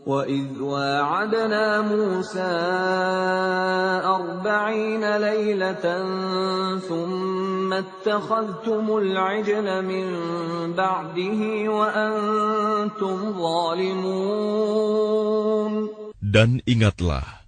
وَإِذْ وَاعَدْنَا مُوسَىٰ 40 لَيْلَةً ثُمَّ اتَّخَذْتُمُ الْعِجْلَ مِن بَعْدِهِ وَأَنتُمْ ظَالِمُونَ. Dan ingatlah,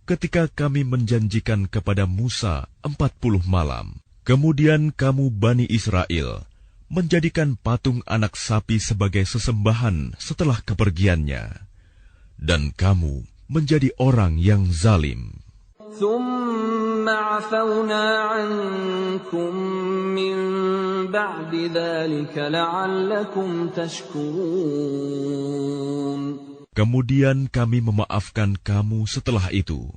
ketika kami menjanjikan kepada Musa 40 malam, kemudian kamu Bani Israel menjadikan patung anak sapi sebagai sesembahan setelah kepergiannya, dan kamu menjadi orang yang zalim. ثُمَّ عَفَوْنَا عَنكُم مِّن بَعْدِ ذَلِكَ لَعَلَّكُمْ تَشْكُرُونَ. Kemudian kami memaafkan kamu setelah itu,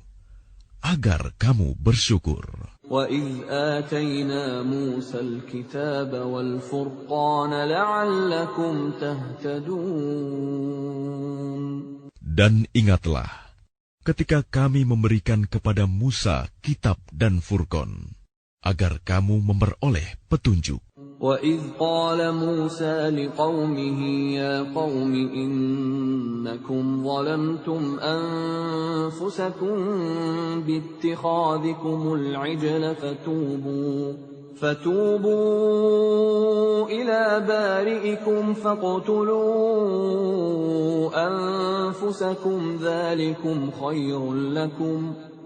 agar kamu bersyukur. وَإِذْ آتَيْنَا مُوسَى الْكِتَابَ وَالْفُرْقَانَ لَعَلَّكُمْ تَهْتَدُونَ. Dan ingatlah, ketika kami memberikan kepada Musa kitab dan Furqan, agar kamu memperoleh petunjuk. وَإِذْ قَالَ مُوسَى لِقَوْمِهِ يَا قَوْمِ إِنَّكُمْ ظَلَمْتُمْ أَنفُسَكُمْ بِاتِّخَاذِكُمُ الْعِجْلَ فَتُوبُوا إِلَى بَارِئِكُمْ فَاقْتُلُوا أَنفُسَكُمْ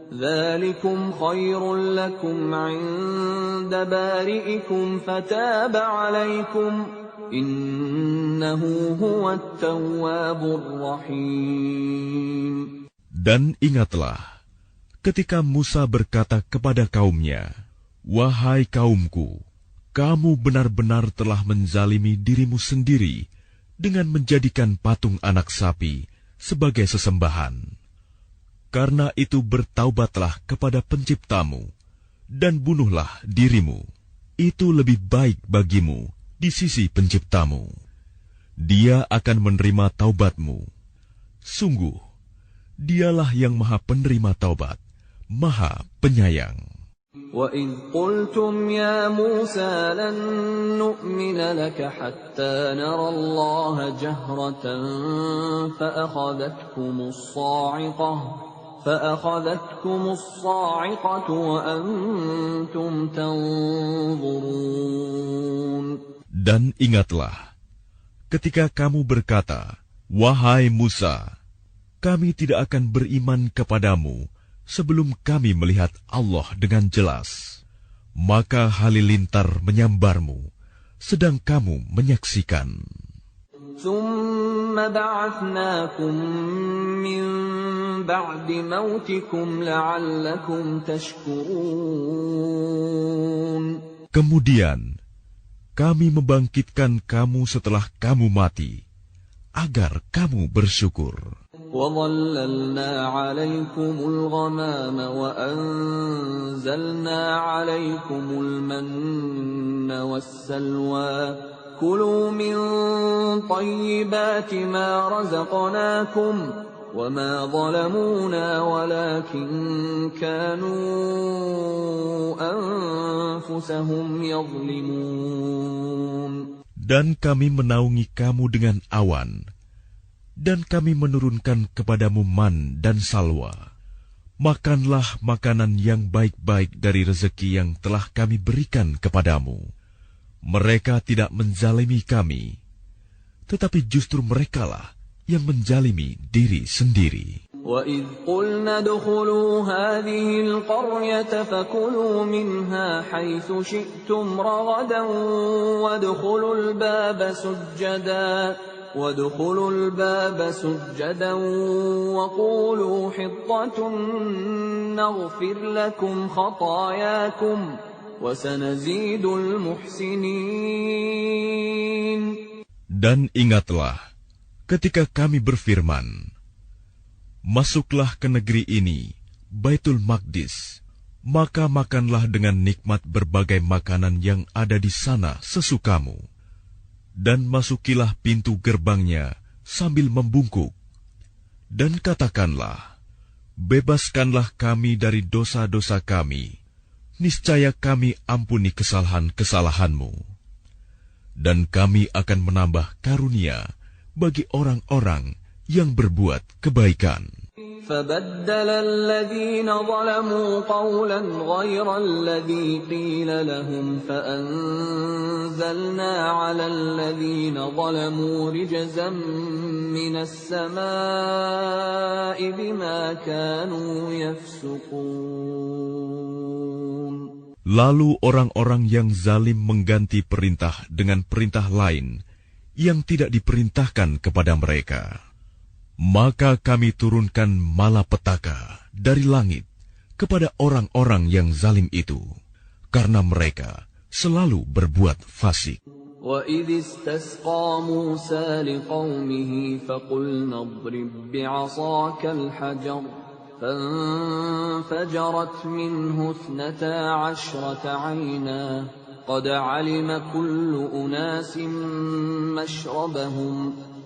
ذَلِكُمْ خَيْرٌ لَكُمْ عِندَ بَارِئِكُمْ فَتَابَ عَلَيْكُمْ إِنَّهُ هُوَ التَّوَّابُ الرَّحِيمُ. Dan ingatlah, ketika Musa berkata kepada kaumnya, "Wahai kaumku, kamu benar-benar telah menzalimi dirimu sendiri dengan menjadikan patung anak sapi sebagai sesembahan. Karena itu bertaubatlah kepada Penciptamu, dan bunuhlah dirimu. Itu lebih baik bagimu di sisi Penciptamu. Dia akan menerima taubatmu. Sungguh, Dialah yang Maha Penerima Taubat, Maha Penyayang." وَإِذْ قُلْتُمْ يَا مُوسَىٰ لَن نُّؤْمِنَ لَكَ حَتَّىٰ نَرَى اللَّهَ جَهْرَةً فَأَخَذَتْكُمُ الصَّاعِقَةُ وَأَنتُمْ تَنظُرُونَ. Dan ingatlah, ketika kamu berkata, "Wahai Musa, kami tidak akan beriman kepadamu sebelum kami melihat Allah dengan jelas." Maka halilintar menyambarmu, sedang kamu menyaksikan. ثُمَّ بَعَثْنَاكُم مِّن بَعْدِ مَوْتِكُمْ لَعَلَّكُمْ تَشْكُرُونَ. Kemudian kami membangkitkan kamu setelah kamu mati, agar kamu bersyukur. وَظَلَّلْنَا عَلَيْكُمُ الْغَمَامَ وَأَنزَلْنَا عَلَيْكُمُ الْمَنَّ وَالسَّلْوَىٰ كُلُوا مِن طَيِّبَاتِ مَا رَزَقْنَاكُمْ وَمَا ظَلَمُونَا وَلَٰكِن كَانُوا أَنفُسَهُمْ يَظْلِمُونَ. Dan kami menaungi kamu dengan awan, dan kami menurunkan kepadamu man dan salwa. Makanlah makanan yang baik-baik dari rezeki yang telah kami berikan kepadamu. Mereka tidak menzalimi kami, tetapi justru merekalah yang menzalimi diri sendiri. وَإِذْ قُلْنَا ادْخُلُوا هَٰذِهِ الْقَرْيَةَ فَكُلُوا مِنْهَا حَيْثُ شِئْتُمْ رَغَدًا وَادْخُلُوا الْبَابَ سُجَّدًا وَقُولُوا حِطَّةٌ نَّغْفِرْ لَكُمْ خَطَايَاكُمْ وَسَنَزِيدُ الْمُحْسِنِينَ. Dan ingatlah, ketika kami berfirman, "Masuklah ke negeri ini, Baitul Maqdis, maka makanlah dengan nikmat berbagai makanan yang ada di sana sesukamu. Dan masukilah pintu gerbangnya sambil membungkuk. Dan katakanlah, bebaskanlah kami dari dosa-dosa kami. Niscaya kami ampuni kesalahan-kesalahanmu. Dan kami akan menambah karunia bagi orang-orang yang berbuat kebaikan. فبدل الذين ظلموا قولا غير الذي قيل لهم فأنزلنا على الذين ظلموا رجزا من السماء بما كانوا يفسقون. Lalu orang-orang yang zalim mengganti perintah dengan perintah lain yang tidak diperintahkan kepada mereka. Maka kami turunkan malapetaka dari langit kepada orang-orang yang zalim itu, karena mereka selalu berbuat fasik. وَإِذِ اسْتَسْقَى مُوسَى لِقَوْمِهِ فَقُلْنَا اضْرِب بِّعَصَاكَ الْحَجَرَ فَانفَجَرَتْ مِنْهُ 12 عَيْنًا قَدْ عَلِمَ كُلُّ أُنَاسٍ مَّشْرَبَهُمْ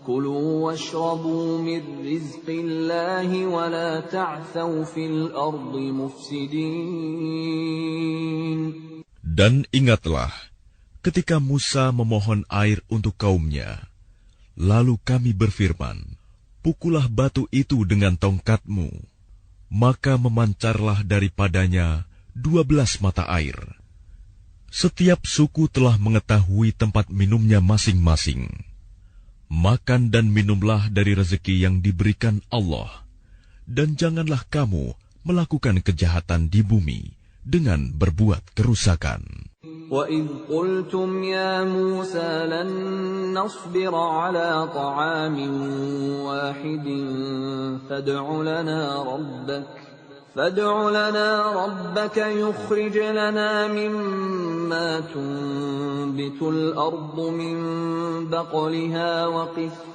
كُلُوا وَاشْرَبُوا مِن رِّزْقِ اللَّهِ وَلَا تَعْثَوْا فِي الْأَرْضِ مُفْسِدِينَ. Dan ingatlah ketika Musa memohon air untuk kaumnya, lalu kami berfirman, pukullah batu itu dengan tongkatmu, maka memancarlah daripadanya 12 mata air. Setiap suku telah mengetahui tempat minumnya masing-masing. Makan dan minumlah dari rezeki yang diberikan Allah, dan janganlah kamu melakukan kejahatan di bumi dengan berbuat kerusakan. وَإِذْ قُلْتُمْ يَا مُوسَى لَن نَّصْبِرَ عَلَىٰ طَعَامٍ وَاحِدٍ فادع لنا ربك يخرج لنا مما تنبت الأرض من بقلها وقثائها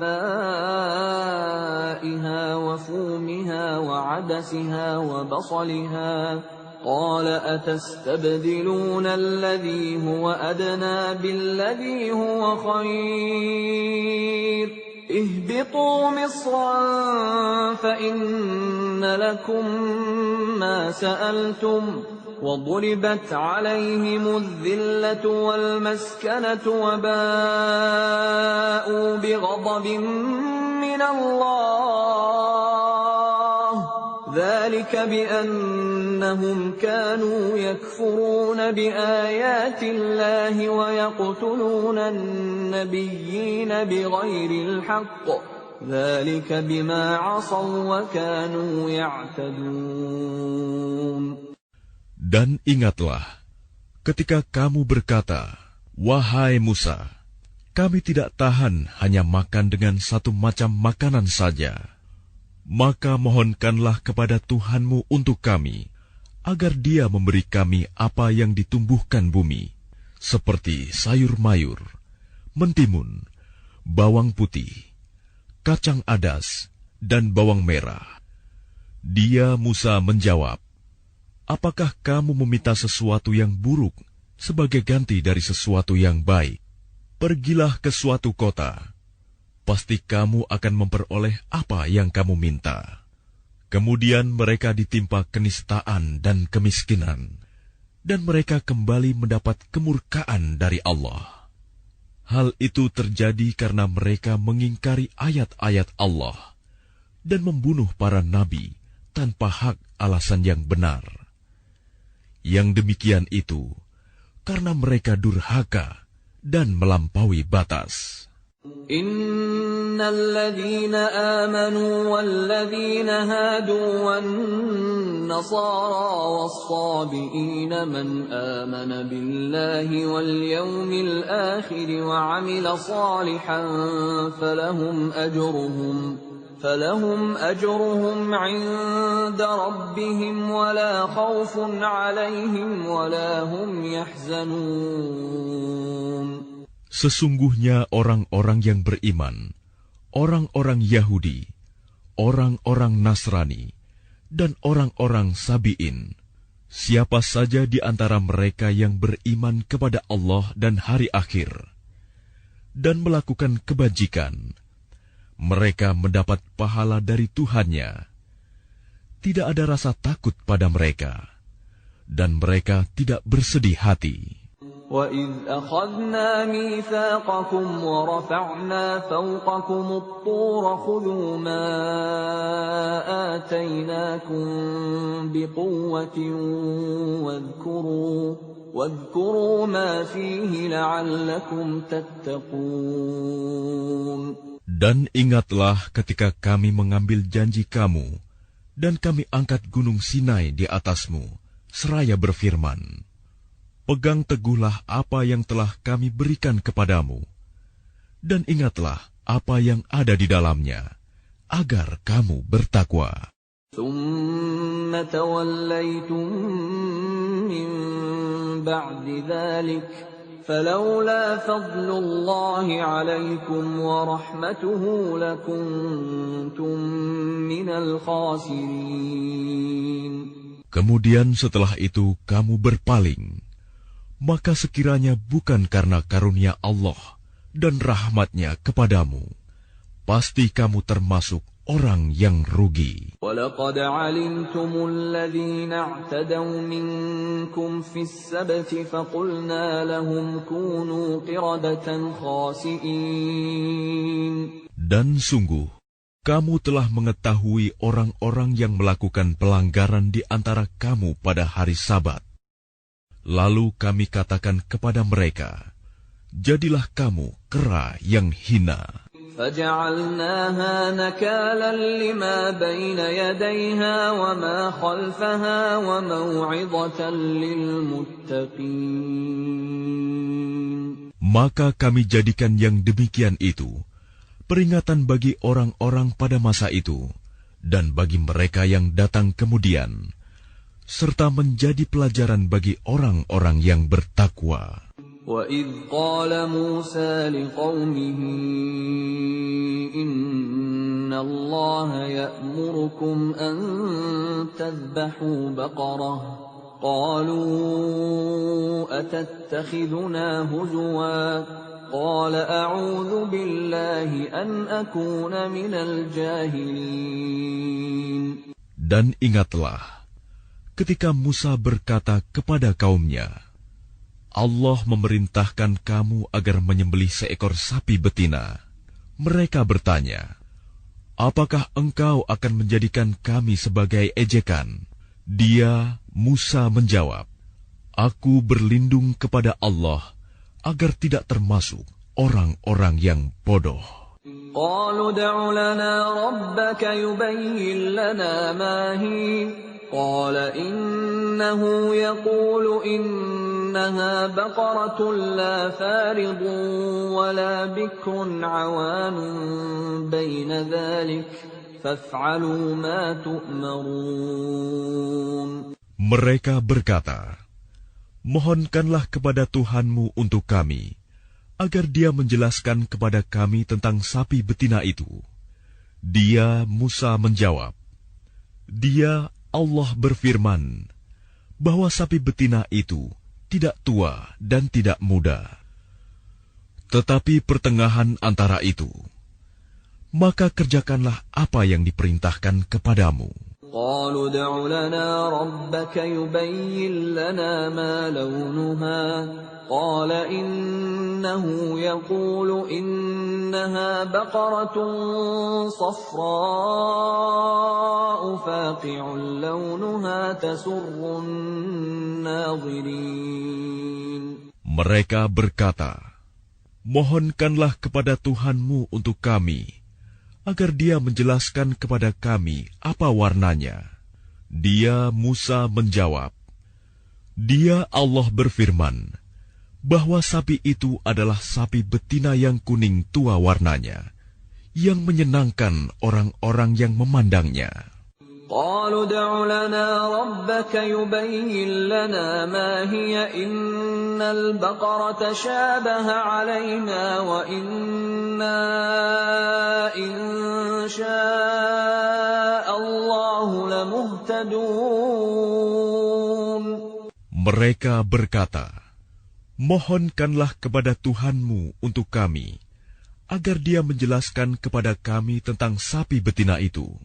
وفومها وعدسها وبصلها قال أتستبدلون الذي هو أدنى بالذي هو خير اهبطوا مصرا فإن لكم ما سألتم وضربت عليهم الذلة والمسكنة وباءوا بغضب من الله ذلك بأنهم كانوا يكفرون بآيات الله ويقتلون النبيين بغير الحق ذلك بما عصوا وكانوا يعتدون. Dan ingatlah ketika kamu berkata, wahai Musa, kami tidak tahan hanya makan dengan satu macam makanan saja. Maka mohonkanlah kepada Tuhanmu untuk kami, agar Dia memberi kami apa yang ditumbuhkan bumi, seperti sayur mayur, mentimun, bawang putih, kacang adas, dan bawang merah. Dia Musa menjawab, apakah kamu meminta sesuatu yang buruk sebagai ganti dari sesuatu yang baik? Pergilah ke suatu kota. Pasti kamu akan memperoleh apa yang kamu minta. Kemudian mereka ditimpa kenistaan dan kemiskinan, dan mereka kembali mendapat kemurkaan dari Allah. Hal itu terjadi karena mereka mengingkari ayat-ayat Allah dan membunuh para nabi tanpa hak alasan yang benar. Yang demikian itu karena mereka durhaka dan melampaui batas. إن الذين آمنوا والذين هادوا والنصارى والصابئين من آمن بالله واليوم الآخر وعمل صالحا فلهم أجرهم عند ربهم ولا خوف عليهم ولا هم يحزنون. Sesungguhnya orang-orang yang beriman, orang-orang Yahudi, orang-orang Nasrani, dan orang-orang Sabi'in, siapa saja di antara mereka yang beriman kepada Allah dan hari akhir, dan melakukan kebajikan, mereka mendapat pahala dari Tuhannya. Tidak ada rasa takut pada mereka, dan mereka tidak bersedih hati. وَإِذْ أَخَذْنَا مِيثَاقَكُمْ وَرَفَعْنَا فَوْقَكُمُ الطُّورَ خُذُوا مَا آتَيْنَاكُمْ بِقُوَّةٍ وَاذْكُرُوا مَا فِيهِ لَعَلَّكُمْ تَتَّقُونَ. Dan ingatlah ketika kami mengambil janji kamu, dan kami angkat gunung Sinai di atasmu, seraya berfirman, pegang teguhlah apa yang telah kami berikan kepadamu, dan ingatlah apa yang ada di dalamnya, agar kamu bertakwa. ثُمَّ تَوَلَّيْتُم مِّن بَعْدِ ذَلِكَ فَلَوْلَا فَضْلُ اللَّهِ عَلَيْكُمْ وَرَحْمَتُهُ لَكُنتُم مِّنَ الْخَاسِرِينَ. Kemudian setelah itu kamu berpaling, maka sekiranya bukan karena karunia Allah dan rahmat-Nya kepadamu, pasti kamu termasuk orang yang rugi. وَلَقَدْ عَلِمْتُمُ الَّذِينَ اعْتَدَوْا مِنكُمْ فِي السَّبْتِ فَقُلْنَا لَهُمْ كُونُوا قِرَدَةً خَاسِئِينَ. Dan sungguh, kamu telah mengetahui orang-orang yang melakukan pelanggaran di antara kamu pada hari Sabat. Lalu kami katakan kepada mereka, jadilah kamu kera yang hina. فَجَعَلْنَاهَا نَكَالًا لِمَا بَيْنَ يَدَيْهَا وَمَا خَلْفَهَا وَمَوْعِظَةً لِلْمُتَّقِينَ. Maka kami jadikan yang demikian itu peringatan bagi orang-orang pada masa itu dan bagi mereka yang datang kemudian, serta menjadi pelajaran bagi orang-orang yang bertakwa. وَإِذْ قَالَ مُوسَى لِقَوْمِهِ إِنَّ اللَّهَ يَأْمُرُكُمْ أَن تَذْبَحُوا بَقَرَةً قَالُوا أَتَتَّخِذُنَا هُزُوًا قَالَ أَعُوذُ بِاللَّهِ أَنْ أَكُونَ مِنَ الْجَاهِلِينَ. Dan ingatlah ketika Musa berkata kepada kaumnya, Allah memerintahkan kamu agar menyembelih seekor sapi betina. Mereka bertanya, apakah engkau akan menjadikan kami sebagai ejekan? Dia, Musa, menjawab, aku berlindung kepada Allah agar tidak termasuk orang-orang yang bodoh. قالوا ادع لنا ربك يبين لنا ما هي قال إنه يقول إنها بقرة لا فارض ولا بكر عوان بين ذلك فافعلوا ما تؤمرون. Mereka berkata, mohonkanlah kepada Tuhanmu untuk kami, agar Dia menjelaskan kepada kami tentang sapi betina itu. Dia, Musa, menjawab, Dia, Allah berfirman, bahwa sapi betina itu tidak tua dan tidak muda, tetapi pertengahan antara itu. Maka kerjakanlah apa yang diperintahkan kepadamu. قالوا ادع لنا ربك يبين لنا ما لونها قال إنه يقول إنها بقرة صفراء فاقع لونها تسر الناظرين. Mereka berkata, mohonkanlah kepada Tuhanmu untuk kami, agar Dia menjelaskan kepada kami apa warnanya. Dia, Musa, menjawab, Dia, Allah berfirman, bahwa sapi itu adalah sapi betina yang kuning tua warnanya, yang menyenangkan orang-orang yang memandangnya. قالوا ادع لنا ربك يبين لنا ما هي إن البقرة شابه علينا وإنا إن شاء الله لمهتدون. Mereka berkata, mohonkanlah kepada Tuhanmu untuk kami, agar Dia menjelaskan kepada kami tentang sapi betina itu.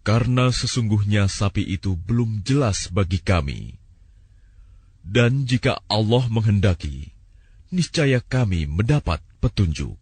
Karena sesungguhnya sapi itu belum jelas bagi kami. Dan jika Allah menghendaki, niscaya kami mendapat petunjuk.